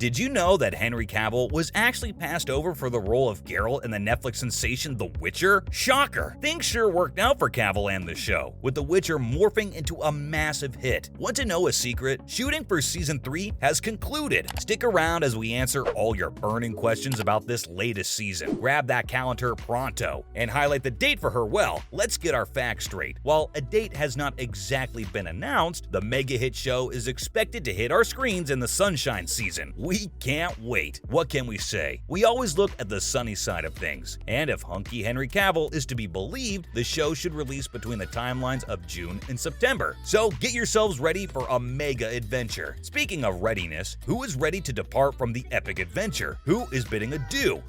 Did you know that Henry Cavill was actually passed over for the role of Geralt in the Netflix sensation The Witcher? Shocker! Things sure worked out for Cavill and the show, with The Witcher morphing into a massive hit. Want to know a secret? Shooting for Season 3 has concluded. Stick around as we answer all your burning questions about this latest season. Grab that calendar pronto and highlight the date for her. Well, let's get our facts straight. While a date has not exactly been announced, the mega hit show is expected to hit our screens in the Sunshine season. We can't wait. What can we say? We always look at the sunny side of things. And if hunky Henry Cavill is to be believed, the show should release between the timelines of June and September. So get yourselves ready for a mega adventure. Speaking of readiness, who is ready to depart from the epic adventure? Who is bidding adieu?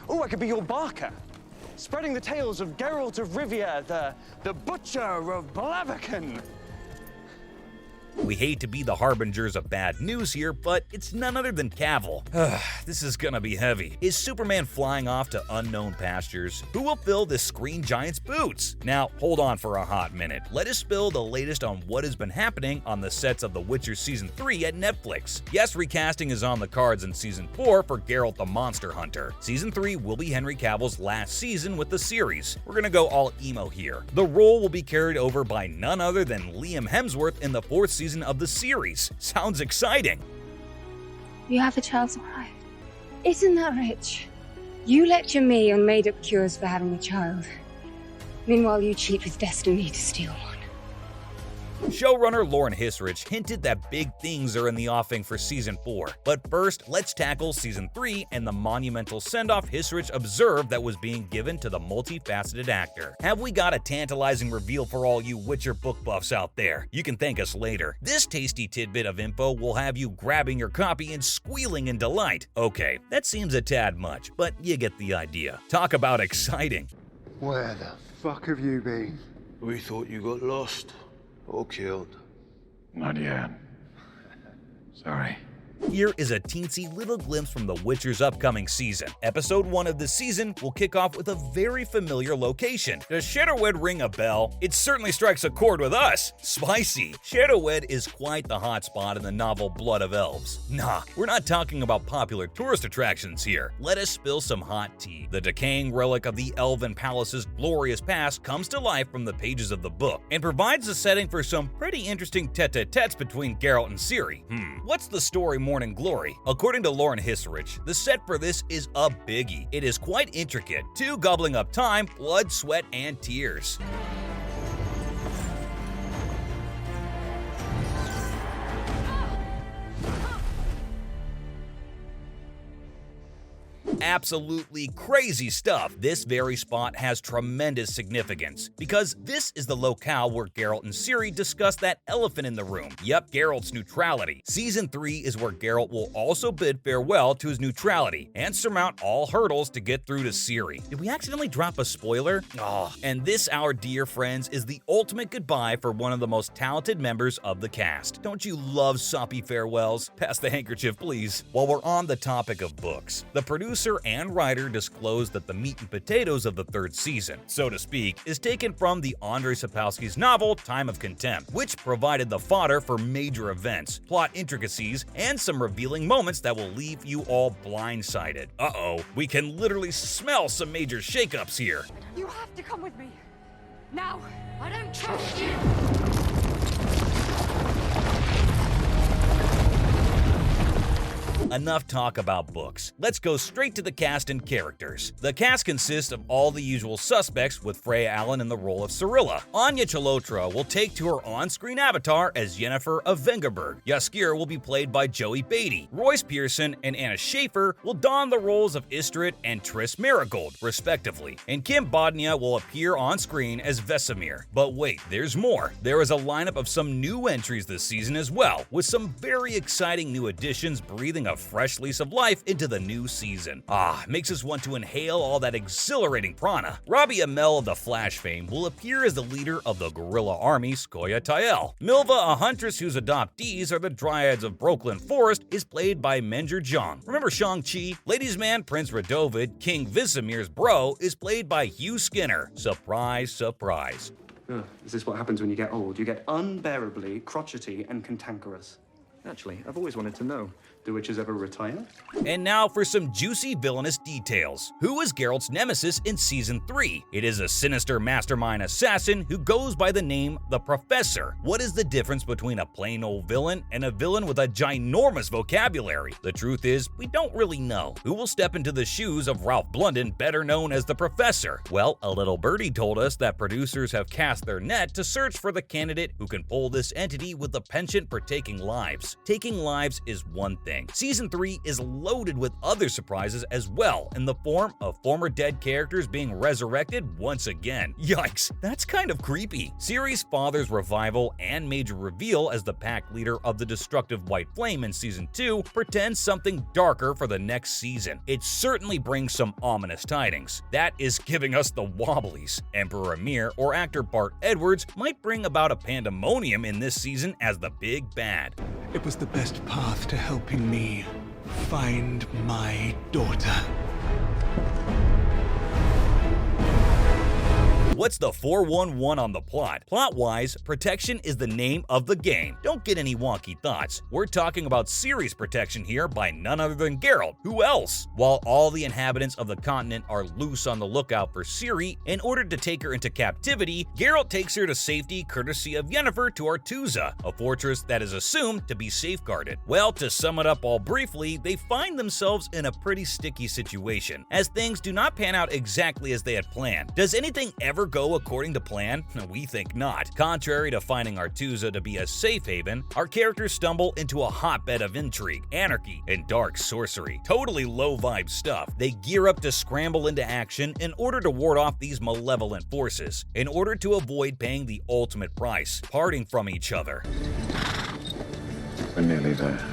Oh, I could be your Barker, spreading the tales of Geralt of Rivia, the Butcher of Blaviken. We hate to be the harbingers of bad news here, but it's none other than Cavill. This is gonna be heavy. Is Superman flying off to unknown pastures? Who will fill this screen giant's boots? Now, hold on for a hot minute. Let us spill the latest on what has been happening on the sets of The Witcher Season 3 at Netflix. Yes, recasting is on the cards in Season 4 for Geralt the Monster Hunter. Season 3 will be Henry Cavill's last season with the series. We're gonna go all emo here. The role will be carried over by none other than Liam Hemsworth in the 4th season of the series. Sounds exciting. You have a child surprise. Isn't that rich? You lecture me on made-up cures for having a child. Meanwhile, you cheat with destiny to steal one. Showrunner Lauren Hissrich hinted that big things are in the offing for Season 4. But first, let's tackle Season 3 and the monumental send-off Hissrich observed that was being given to the multifaceted actor. Have we got a tantalizing reveal for all you Witcher book buffs out there? You can thank us later. This tasty tidbit of info will have you grabbing your copy and squealing in delight. Okay, that seems a tad much, but you get the idea. Talk about exciting. Where the fuck have you been? We thought you got lost. Or killed. Not yet. Sorry. Here is a teensy little glimpse from The Witcher's upcoming season. Episode 1 of the season will kick off with a very familiar location. Does Shadowwood ring a bell? It certainly strikes a chord with us. Spicy. Shadowwood is quite the hotspot in the novel Blood of Elves. Nah, we're not talking about popular tourist attractions here. Let us spill some hot tea. The decaying relic of the Elven Palace's glorious past comes to life from the pages of the book and provides the setting for some pretty interesting tete-a-tetes between Geralt and Ciri. What's the story Morning Glory? According to Lauren Hissrich, the set for this is a biggie. It is quite intricate, too, gobbling up time, blood, sweat, and tears. Absolutely crazy stuff. This very spot has tremendous significance because this is the locale where Geralt and Ciri discuss that elephant in the room. Yep, Geralt's neutrality. Season 3 is where Geralt will also bid farewell to his neutrality and surmount all hurdles to get through to Ciri. Did we accidentally drop a spoiler? And this, our dear friends, is the ultimate goodbye for one of the most talented members of the cast. Don't you love soppy farewells? Pass the handkerchief, please. While we're on the topic of books, the producer and writer disclosed that the meat and potatoes of the 3rd season, so to speak, is taken from the Andrzej Sapkowski's novel Time of Contempt, which provided the fodder for major events, plot intricacies, and some revealing moments that will leave you all blindsided. We can literally smell some major shakeups here. You have to come with me. Now, I don't trust you. Enough talk about books. Let's go straight to the cast and characters. The cast consists of all the usual suspects, with Freya Allan in the role of Cirilla. Anya Chalotra will take to her on-screen avatar as Yennefer of Vengerberg. Jaskier will be played by Joey Beatty. Royce Pearson and Anna Schaefer will don the roles of Istrid and Triss Marigold, respectively. And Kim Bodnia will appear on screen as Vesemir. But wait, there's more. There is a lineup of some new entries this season as well, with some very exciting new additions breathing a fresh lease of life into the new season. Makes us want to inhale all that exhilarating prana. Robbie Amell of the Flash fame will appear as the leader of the guerrilla army Skoya Tael. Milva, a huntress whose adoptees are the Dryads of Brooklyn Forest, is played by Menjir Zhang. Remember Shang-Chi? Ladies' man Prince Radovid, King Vesemir's bro, is played by Hugh Skinner. Surprise, surprise. Is this what happens when you get old? You get unbearably crotchety and cantankerous. Actually, I've always wanted to know, Do witches ever retire? And now for some juicy villainous details. Who is Geralt's nemesis in Season 3? It is a sinister mastermind assassin who goes by the name The Professor. What is the difference between a plain old villain and a villain with a ginormous vocabulary? The truth is, we don't really know. Who will step into the shoes of Ralph Blunden, better known as The Professor? Well, a little birdie told us that producers have cast their net to search for the candidate who can pull this entity with the penchant for taking lives. Taking lives is one thing. Season 3 is loaded with other surprises as well, in the form of former dead characters being resurrected once again. Yikes, that's kind of creepy. Ciri's father's revival and major reveal as the pack leader of the destructive White Flame in Season 2 pretends something darker for the next season. It certainly brings some ominous tidings. That is giving us the wobblies. Emperor Amir or actor Bart Edwards might bring about a pandemonium in this season as the big bad. It was the best path to helping me find my daughter. What's the 411 on the plot? Plot-wise, protection is the name of the game. Don't get any wonky thoughts. We're talking about Ciri's protection here by none other than Geralt. Who else? While all the inhabitants of the continent are loose on the lookout for Ciri, in order to take her into captivity, Geralt takes her to safety courtesy of Yennefer to Aretuza, a fortress that is assumed to be safeguarded. Well, to sum it up all briefly, they find themselves in a pretty sticky situation, as things do not pan out exactly as they had planned. Does anything ever go according to plan? We think not. Contrary to finding Aretuza to be a safe haven, our characters stumble into a hotbed of intrigue, anarchy, and dark sorcery. Totally low-vibe stuff. They gear up to scramble into action in order to ward off these malevolent forces, in order to avoid paying the ultimate price, parting from each other. We're nearly there.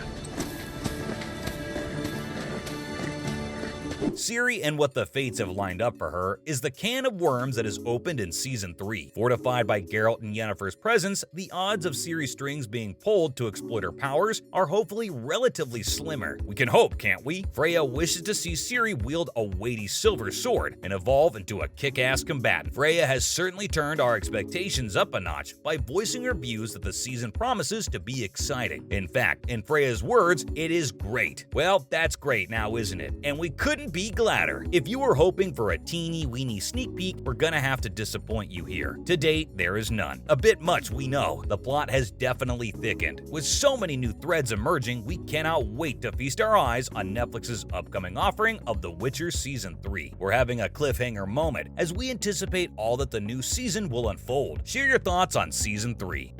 Ciri and what the fates have lined up for her is the can of worms that is opened in Season 3. Fortified by Geralt and Yennefer's presence, the odds of Ciri's strings being pulled to exploit her powers are hopefully relatively slimmer. We can hope, can't we? Freya wishes to see Ciri wield a weighty silver sword and evolve into a kick-ass combatant. Freya has certainly turned our expectations up a notch by voicing her views that the season promises to be exciting. In fact, in Freya's words, it is great. Well, that's great now, isn't it? And we couldn't be gladder. If you were hoping for a teeny-weeny sneak peek, we're gonna have to disappoint you here. To date, there is none. A bit much, we know. The plot has definitely thickened. With so many new threads emerging, we cannot wait to feast our eyes on Netflix's upcoming offering of The Witcher Season 3. We're having a cliffhanger moment as we anticipate all that the new season will unfold. Share your thoughts on Season 3.